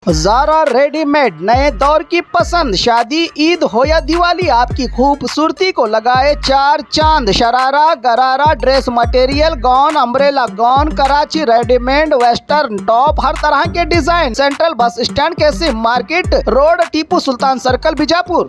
Zaara readymade नए दौर की पसंद। शादी, ईद हो या दिवाली, आपकी खूबसूरती को लगाए चार चांद। Sharara, gharara, dress material, gown, umbrella gown, Karachi readymade, western top, हर तरह के डिजाइन। सेंट्रल बस स्टैंड के सिम market road, Tipu Sultan circle, Bijapur.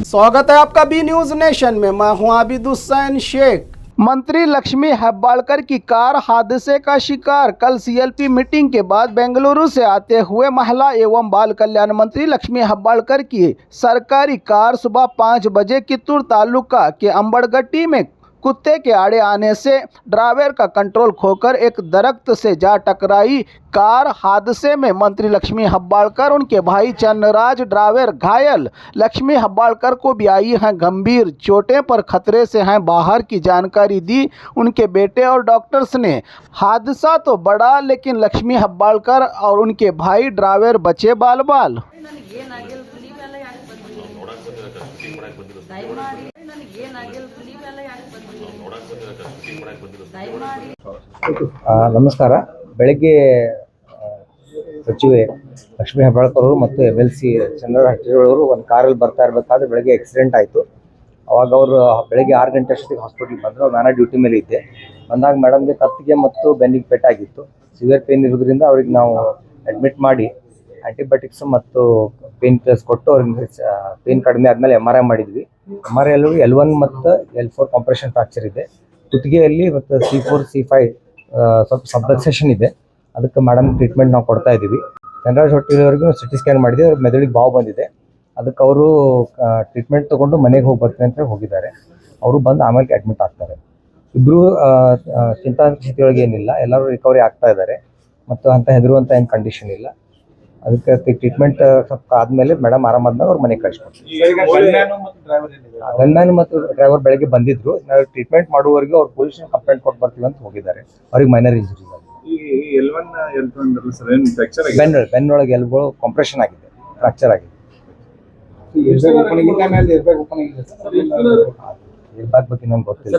स्वागत है आपका बी न्यूज नेशन में। मैं हूं आबिद हुसैन शेख। मंत्री लक्ष्मी हेब्बाळकर की कार हादसे का शिकार। कल सीएलपी मीटिंग के बाद बेंगलुरु से आते हुए महिला एवं बाल कल्याण मंत्री लक्ष्मी हेब्बाळकर की सरकारी कार सुबह 5 बजे कित्तूर तालुका के अंबड़गट्टी में कुत्ते के आड़े आने से ड्राइवर का कंट्रोल खोकर एक दरख्त से जा टकराई। कार हादसे में मंत्री लक्ष्मी हेब्बाळकर, उनके भाई चन्नराज ड्राइवर घायल। लक्ष्मी हेब्बाळकर को भी आई हैं गंभीर चोटें, पर खतरे से हैं बाहर की जानकारी दी उनके बेटे और डॉक्टर्स ने। हादसा तो बड़ा, लेकिन लक्ष्मी हेब्बाळकर और उनके भाई ड्राइवर बचे बाल बाल। ನಮಸ್ಕಾರ. ಬೆಳಗ್ಗೆ ಸಚಿವೆ ಲಕ್ಷ್ಮೀ ಹೆಬ್ಬಾಳ್ಕರ್ ಅವರು ಮತ್ತು MLC ಚಂದ್ರರಾಜ್ ಅವರು ಒಂದು ಕಾರಲ್ಲಿ ಬರ್ತಾ ಇರಬೇಕಾದ್ರೆ ಬೆಳಗ್ಗೆ ಆಕ್ಸಿಡೆಂಟ್ ಆಯಿತು. ಅವಾಗ ಅವರು ಬೆಳಗ್ಗೆ 6 ಗಂಟೆ ಅಷ್ಟೊತ್ತಿಗೆ ಹಾಸ್ಪಿಟ್ಲಿಗೆ ಬಂದರು. ನಾನು ಡ್ಯೂಟಿ ಮೇಲೆ ಇದ್ದೆ. ಬಂದಾಗ ಮೇಡಮ್ಗೆ ಕತ್ತಿಗೆ ಮತ್ತು ಬೆನ್ನಿಗೆ ಪೆಟ್ಟಾಗಿತ್ತು. ಸಿವಿಯರ್ ಪೇನ್ ಇರೋದ್ರಿಂದ ಅವ್ರಿಗೆ ನಾವು ಅಡ್ಮಿಟ್ ಮಾಡಿ ಆ್ಯಂಟಿಬಯೋಟಿಕ್ಸ್ ಮತ್ತು ಪೇನ್ ಕಿಲ್ಲರ್ಸ್ ಕೊಟ್ಟು ಅವ್ರಿಗೆ ಪೇನ್ ಕಡಿಮೆ ಆದಮೇಲೆ MRI ಮಾಡಿದ್ವಿ. MRI L1 ಮತ್ತು L4 ಕಾಂಪ್ರೆಷನ್ ಫ್ರಾಕ್ಚರ್ ಇದೆ. ಕುತ್ತಿಗೆಯಲ್ಲಿ ಮತ್ತು C4 C5 ಸ್ವಲ್ಪ ಸಬ್ಲಕ್ಸೇಷನ್ ಇದೆ. ಅದಕ್ಕೆ ಮೇಡಮ್ ಟ್ರೀಟ್ಮೆಂಟ್ ನಾವು ಕೊಡ್ತಾ ಇದ್ದೀವಿ. ಚಂದ್ರರಾಜ್ ಹೊಟ್ಟಿಲವರೆಗೂ CT ಸ್ಕ್ಯಾನ್ ಮಾಡಿದ್ವಿ. ಅವ್ರಿಗೆ ಮೆದುಳಿಗೆ ಬಾವು ಬಂದಿದೆ. ಅದಕ್ಕೆ ಅವರು ಟ್ರೀಟ್ಮೆಂಟ್ ತೊಗೊಂಡು ಮನೆಗೆ ಹೋಗಿ ಬರ್ತೀನಿ ಅಂತ ಹೇಳಿದ್ದಾರೆ. ಅವರು ಬಂದು ಆಮೇಲೆ ಅಡ್ಮಿಟ್ ಆಗ್ತಾರೆ. ಇಬ್ಬರು ಚಿಂತಾಸ್ಥಿತಿಯೊಳಗೆ ಏನಿಲ್ಲ, ಎಲ್ಲರೂ ರಿಕವರಿ ಆಗ್ತಾ ಇದ್ದಾರೆ ಮತ್ತು ಅಂತ ಹೆದರುವಂಥ ಏನು ಕಂಡೀಷನ್ ಇಲ್ಲ. ಅದಕ್ಕೆ ಟ್ರೀಟ್ಮೆಂಟ್ ಸ್ವಲ್ಪ ಆದಮೇಲೆ ಮೇಡಮ್ ಆರಾಮಾದ್ಮೇಲೆ ಅವ್ರು ಮನೆಗೆ ಕಳಿಸ್ಕೊಡ್ತೀವಿ. ಗನ್ಮ್ಯಾನ್ ಮತ್ತು ಡ್ರೈವರ್ ಬೆಳಗ್ಗೆ ಬಂದಿದ್ರು. ನಾವು ಟ್ರೀಟ್ಮೆಂಟ್ ಮಾಡುವವರೆಗೂ ಅವ್ರು ಪೊಲೀಸ್ ಕಂಪ್ಲೇಂಟ್ ಕೊಟ್ಟು ಬರ್ತೀವಿ ಅಂತ ಹೋಗಿದ್ದಾರೆ. ಅವ್ರಿಗೆ ಮೈನರ್ ಇಂಜುರಿ ಬೆನ್ನೊಳಗೆ ಎಲ್ಗಳು ಕಾಂಪ್ರೆಷನ್ ಆಗಿದೆ, ಫ್ರಾಕ್ಚರ್ ಆಗಿದೆ. ಬಗ್ಗೆ ನಮ್ಗೆ ಗೊತ್ತಿಲ್ಲ.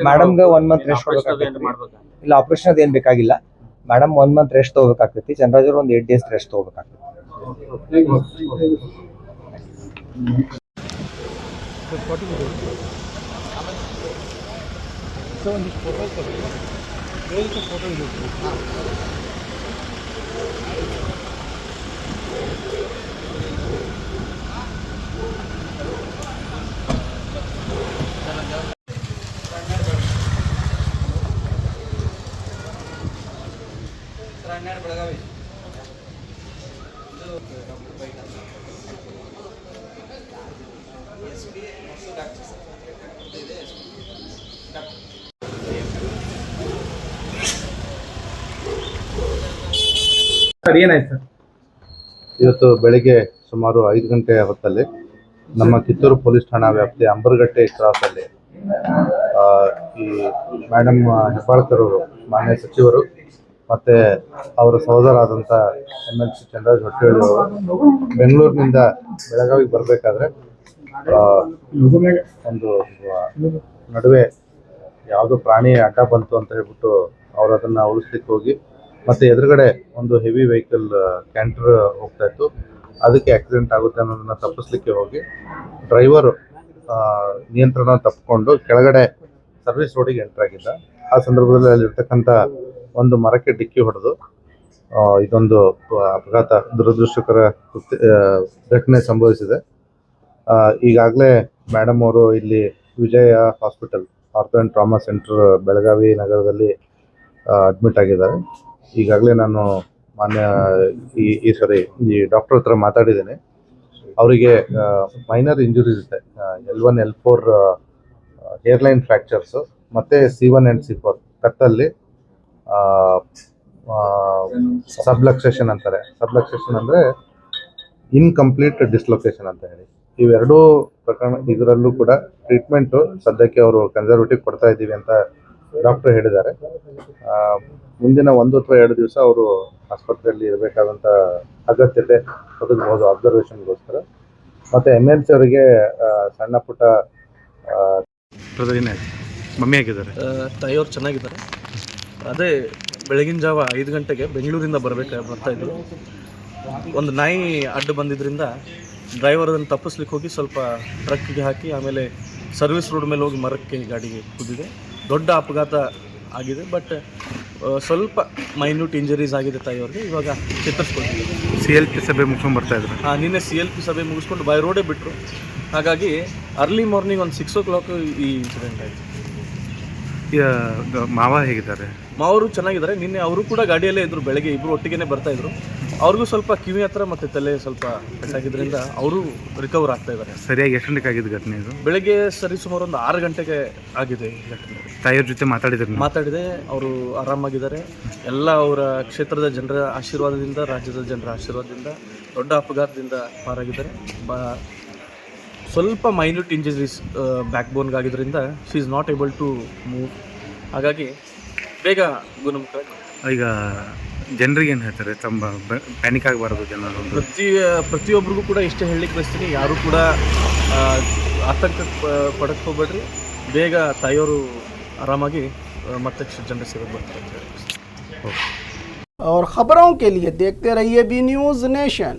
ಮೇಡಮ್ಗೆ 1 ಮಂತ್ ರೆಸ್ಟ್ ಕೊಡ್ಬೇಕಾಗ್ತೈತಿ. ಇಲ್ಲ, ಆಪರೇಷನ್ ಅದೇನು ಬೇಕಾಗಿಲ್ಲ. ಮೇಡಮ್ 1 ಮಂತ್ ರೆಸ್ಟ್ ತೊಗೋಬೇಕಾಗ್ತೈತಿ. ಚಂದ್ರರಾಜ್ ಅವರು ಒಂದು 8 ಡೇಸ್ ರೆಸ್ಟ್ ತೊಗೋಬೇಕಾಗ್ತೈತಿ. ಇವತ್ತು ಬೆಳಿಗ್ಗೆ ಸುಮಾರು 5 ಗಂಟೆ ಹೊತ್ತಲ್ಲಿ ನಮ್ಮ ಕಿತ್ತೂರು ಪೊಲೀಸ್ ಠಾಣಾ ವ್ಯಾಪ್ತಿಯ ಅಂಬರ್ಗಟ್ಟೆ ಕ್ರಾಸಲ್ಲಿ ಈ ಮೇಡಮ್ ಹೆಬ್ಬಾಳ್ಕರ್ ಅವರು, ಮಾನ್ಯ ಸಚಿವರು ಮತ್ತು ಅವರ ಸಹೋದರಾದಂಥ MLC ಚಂದ್ರರಾಜ್ ಹೊಟ್ಟಿಹಳ್ಳಿ ಅವರು ಬೆಂಗಳೂರಿನಿಂದ ಬೆಳಗಾವಿಗೆ ಬರಬೇಕಾದ್ರೆ ಒಂದು ನಡುವೆ ಯಾವುದೋ ಪ್ರಾಣಿ ಅಡ್ಡ ಬಂತು ಅಂತ ಹೇಳ್ಬಿಟ್ಟು ಅವರು ಅದನ್ನು ಉಳಿಸ್ಲಿಕ್ಕೆ ಹೋಗಿ ಮತ್ತು ಎದುರುಗಡೆ ಒಂದು ಹೆವಿ ವೆಹಿಕಲ್ ಕ್ಯಾಂಟರ್ ಹೋಗ್ತಾ ಇತ್ತು. ಅದಕ್ಕೆ ಆಕ್ಸಿಡೆಂಟ್ ಆಗುತ್ತೆ ಅನ್ನೋದನ್ನ ತಪ್ಪಿಸ್ಲಿಕ್ಕೆ ಹೋಗಿ ಡ್ರೈವರು ನಿಯಂತ್ರಣ ತಪ್ಪಿಕೊಂಡು ಕೆಳಗಡೆ ಸರ್ವಿಸ್ ರೋಡಿಗೆ ಎಂಟರ್ ಆಗಿದ್ದ. ಆ ಸಂದರ್ಭದಲ್ಲಿ ಅಲ್ಲಿರ್ತಕ್ಕಂಥ ಒಂದು ಮರಕ್ಕೆ ಡಿಕ್ಕಿ ಹೊಡೆದು ಇದೊಂದು ಅಪಘಾತ, ದುರದೃಷ್ಟಕರ ಘಟನೆ ಸಂಭವಿಸಿದೆ. ಈಗಾಗಲೇ ಮೇಡಮ್ ಅವರು ಇಲ್ಲಿ Vijaya hospital ortho and trauma centre Belagavi ನಗರದಲ್ಲಿ ಅಡ್ಮಿಟ್ ಆಗಿದ್ದಾರೆ. ಈಗಾಗಲೇ ನಾನು ಮಾನ್ಯ ಈ ಡಾಕ್ಟರ್ ಹತ್ರ ಮಾತಾಡಿದ್ದೇನೆ. ಅವರಿಗೆ ಮೈನರ್ ಇಂಜುರೀಸ್ ಇದೆ. L1 L4 ಹೇರ್ಲೈನ್ ಫ್ರ್ಯಾಕ್ಚರ್ಸು ಮತ್ತು C1 ಆ್ಯಂಡ್ C4 ಕತ್ತಲ್ಲಿ ಸಬ್ಲಕ್ಸೇಷನ್ ಅಂತಾರೆ. ಸಬ್ಲಕ್ಸೇಷನ್ ಅಂದರೆ ಇನ್ಕಂಪ್ಲೀಟ್ ಡಿಸ್ಲೊಕೇಶನ್ ಅಂತ ಹೇಳಿ. ಇವೆರಡೂ ಪ್ರಕರಣ ಇದರಲ್ಲೂ ಕೂಡ ಟ್ರೀಟ್ಮೆಂಟು ಸದ್ಯಕ್ಕೆ ಅವರು ಕನ್ಸರ್ವೇಟಿವ್ ಕೊಡ್ತಾ ಇದ್ದೀವಿ ಅಂತ ಡಾಕ್ಟರ್ ಹೇಳಿದ್ದಾರೆ. ಮುಂದಿನ 1 ಅಥವಾ 2 ದಿವಸ ಅವರು ಆಸ್ಪತ್ರೆಯಲ್ಲಿ ಇರಬೇಕಾದಂಥ ಅಗತ್ಯತೆ ಒದಗಬಹುದು ಅಬ್ಸರ್ವೇಷನ್ಗೋಸ್ಕರ. ಮತ್ತು MLC ಅವರಿಗೆ ಸಣ್ಣ ಪುಟ್ಟ ಮಮ್ಮಿ ಆಗಿದ್ದಾರೆ, ತಾಯಿಯವ್ರು ಚೆನ್ನಾಗಿದ್ದಾರೆ. ಅದೇ ಬೆಳಗಿನ ಜಾವ 5 ಗಂಟೆಗೆ ಬೆಂಗಳೂರಿಂದ ಬರ್ತಾಯಿದ್ರು. ಒಂದು ನಾಯಿ ಅಡ್ಡ ಬಂದಿದ್ದರಿಂದ ಡ್ರೈವರ್ ಅದನ್ನು ತಪ್ಪಿಸ್ಲಿಕ್ಕೆ ಹೋಗಿ ಸ್ವಲ್ಪ ಟ್ರಕ್ಕಿಗೆ ಹಾಕಿ ಆಮೇಲೆ ಸರ್ವಿಸ್ ರೋಡ್ ಮೇಲೆ ಹೋಗಿ ಮರಕ್ಕೆ ಗಾಡಿಗೆ ಕುದ್ದಿದೆ. ದೊಡ್ಡ ಅಪಘಾತ ಆಗಿದೆ, ಬಟ್ ಸ್ವಲ್ಪ ಮೈನ್ಯೂಟ್ ಇಂಜರೀಸ್ ಆಗಿದೆ ತಾಯಿಯವ್ರಿಗೆ. ಇವಾಗ ಚಿತ್ರಿಸ್ಕೊಳ್ತೀವಿ. CLP ಸಭೆ ಮುಗಿಸ್ಕೊಂಡು ಬರ್ತಾ ಇದ್ರು. ನಿನ್ನೆ CLP ಸಭೆ ಮುಗಿಸ್ಕೊಂಡು ಬೈ ರೋಡೇ ಬಿಟ್ಟರು. ಹಾಗಾಗಿ ಅರ್ಲಿ ಮಾರ್ನಿಂಗ್ ಒಂದು 6 o'clock ಈ ಇನ್ಸಿಡೆಂಟ್ ಆಯಿತು. ಮಾವ ಹೇಗಿದ್ದಾರೆ? ಮಾವರು ಚೆನ್ನಾಗಿದ್ದಾರೆ. ನಿನ್ನೆ ಅವರು ಕೂಡ ಗಾಡಿಯಲ್ಲೇ ಇದ್ದರು. ಬೆಳಗ್ಗೆ ಇಬ್ಬರು ಒಟ್ಟಿಗೆ ಬರ್ತಾಯಿದ್ರು. ಅವ್ರಿಗೂ ಸ್ವಲ್ಪ ಕಿವಿ ಹತ್ರ ಮತ್ತು ತಲೆ ಸ್ವಲ್ಪ ಪೆಟ್ಟಾಗಿದ್ದರಿಂದ ಅವರು ರಿಕವರ್ ಆಗ್ತಾ ಇದ್ದಾರೆ. ಸರಿಯಾಗಿ ಎಷ್ಟು ಗಂಟೆಗೆ ಆಗಿದ್ದು ಘಟನೆ ಇದು? ಬೆಳಗ್ಗೆ ಸುಮಾರು ಒಂದು 6 ಗಂಟೆಗೆ ಆಗಿದೆ ಈ ಘಟನೆ. ತಾಯಿಯವ್ರ ಜೊತೆ ಮಾತಾಡಿದೆ. ಅವರು ಆರಾಮಾಗಿದ್ದಾರೆ. ಎಲ್ಲ ಅವರ ಕ್ಷೇತ್ರದ ಜನರ ಆಶೀರ್ವಾದದಿಂದ, ರಾಜ್ಯದ ಜನರ ಆಶೀರ್ವಾದದಿಂದ ದೊಡ್ಡ ಅಪಘಾತದಿಂದ ಪಾರಾಗಿದ್ದಾರೆ. ಸ್ವಲ್ಪ ಮೈನ್ಯೂಟ್ ಇಂಜರೀಸ್ ಬ್ಯಾಕ್ ಬೋನ್ಗಾಗಿದ್ದರಿಂದ she is not able to move. ಹಾಗಾಗಿ ಬೇಗ ಗುಣಮುಖ. ಈಗ ಜನರಿಗೆ ಏನು ಹೇಳ್ತಾರೆ? ತಮ್ಮ ಪ್ಯಾನಿಕ್ ಆಗಬಾರ್ದು ಜನರು. ಪ್ರತಿಯೊಬ್ಬರಿಗೂ ಕೂಡ ಇಷ್ಟೇ ಹೇಳಲಿಕ್ಕೆ ಬಯಸ್ತೀನಿ, ಯಾರೂ ಕೂಡ ಆತಂಕ ಪಡಕ್ಕೆ ಹೋಗ್ಬೇಡ್ರಿ. ಬೇಗ ತಾಯಿಯವರು ಆರಾಮಾಗಿ ಮತ್ತೆ ಜನರ ಸೇವೆಗೆ ಬರ್ತಾರೆ. और खबरों के लिए देखते रहिए बी न्यूज़ नेशन।